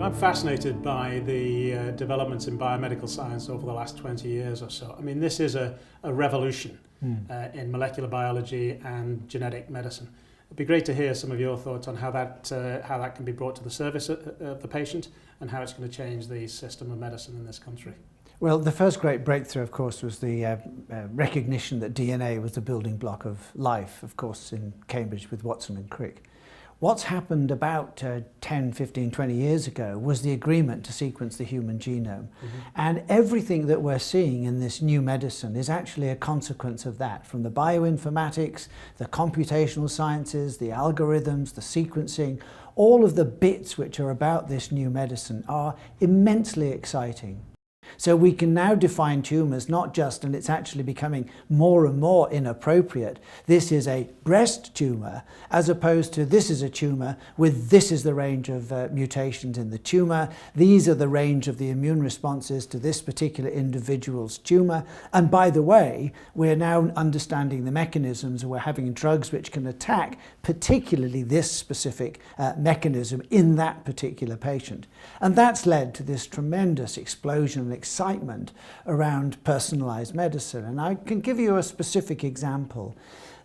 I'm fascinated by the developments in biomedical science over the last 20 years or so. I mean, this is a revolution in molecular biology and genetic medicine. It'd be great to hear some of your thoughts on how that can be brought to the service of the patient and how it's going to change the system of medicine in this country. Well, the first great breakthrough, of course, was the recognition that DNA was the building block of life, of course, in Cambridge with Watson and Crick. What's happened about 10, 15, 20 years ago was the agreement to sequence the human genome. And everything that we're seeing in this new medicine is actually a consequence of that, from the bioinformatics, the computational sciences, the algorithms, the sequencing. All of the bits which are about this new medicine are immensely exciting. So we can now define tumours not just, and it's actually becoming more and more inappropriate, this is a breast tumour, as opposed to this is a tumour with this is the range of mutations in the tumour, these are the range of the immune responses to this particular individual's tumour. And by the way, we're now understanding the mechanisms, and we're having drugs which can attack particularly this specific mechanism in that particular patient. And that's led to this tremendous explosion and excitement around personalised medicine. And I can give you a specific example.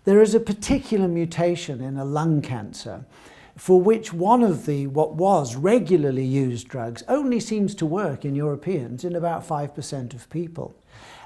There is a particular mutation in a lung cancer for which one of the what was regularly used drugs only seems to work in Europeans in about 5% of people.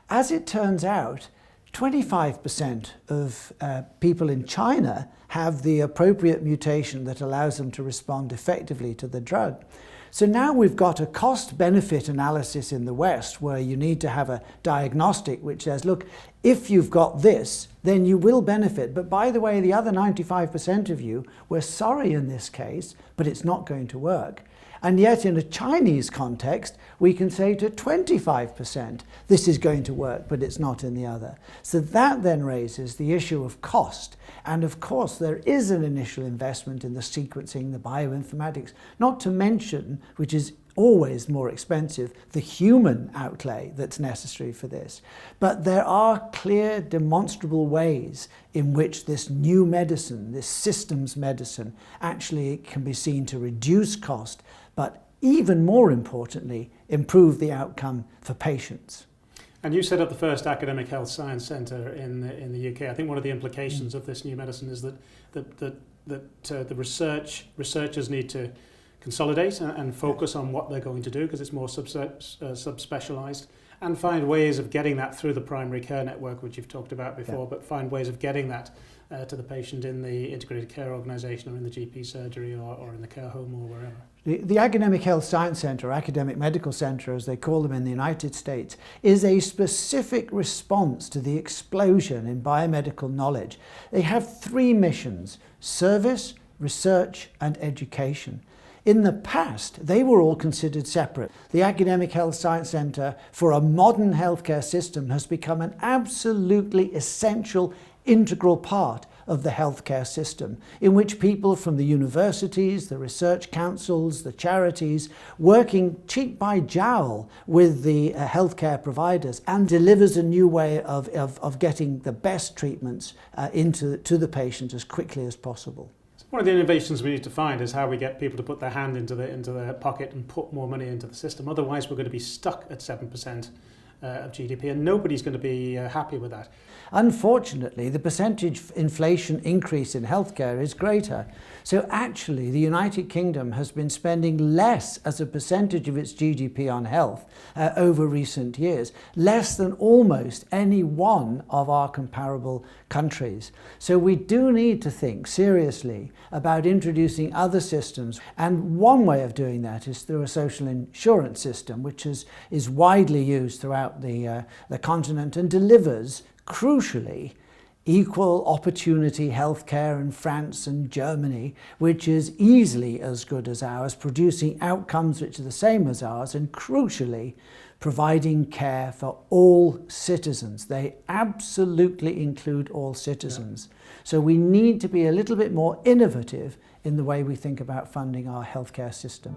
As it turns out, 25% of people in China have the appropriate mutation that allows them to respond effectively to the drug. So now we've got a cost-benefit analysis in the West where you need to have a diagnostic which says, look, if you've got this, then you will benefit. But by the way, the other 95% of you, we're sorry in this case, but it's not going to work. And yet in a Chinese context, we can say to 25%, this is going to work, but it's not in the other. So that then raises the issue of cost. And of course, there is an initial investment in the sequencing, the bioinformatics, not to mention, which is always more expensive, the human outlay that's necessary for this. But there are clear, demonstrable ways in which this new medicine, this systems medicine, actually can be seen to reduce cost, but even more importantly, improve the outcome for patients. And you set up the first academic health science centre in the UK. I think one of the implications of this new medicine is that the researchers need to consolidate and focus on what they're going to do because it's more subspecialised, and find ways of getting that through the primary care network, which you've talked about before, but find ways of getting that to the patient in the integrated care organisation or in the GP surgery or in the care home or wherever. The Academic Health Science Centre, or Academic Medical Centre as they call them in the United States, is a specific response to the explosion in biomedical knowledge. They have three missions: service, research and education. In the past, they were all considered separate. The Academic Health Science Centre for a modern healthcare system has become an absolutely essential, integral part of the healthcare system, in which people from the universities, the research councils, the charities, working cheek by jowl with the healthcare providers, and delivers a new way of getting the best treatments to the patient as quickly as possible. One of the innovations we need to find is how we get people to put their hand into their pocket and put more money into the system. Otherwise, we're going to be stuck at 7% of GDP, and nobody's going to be happy with that. Unfortunately, the percentage inflation increase in healthcare is greater. So actually, the United Kingdom has been spending less as a percentage of its GDP on health over recent years, less than almost any one of our comparable countries. So we do need to think seriously about introducing other systems. And one way of doing that is through a social insurance system, which is widely used throughout the continent and delivers, crucially, equal opportunity healthcare in France and Germany, which is easily as good as ours, producing outcomes which are the same as ours, and crucially, providing care for all citizens. They absolutely include all citizens. Yeah. So we need to be a little bit more innovative in the way we think about funding our healthcare system.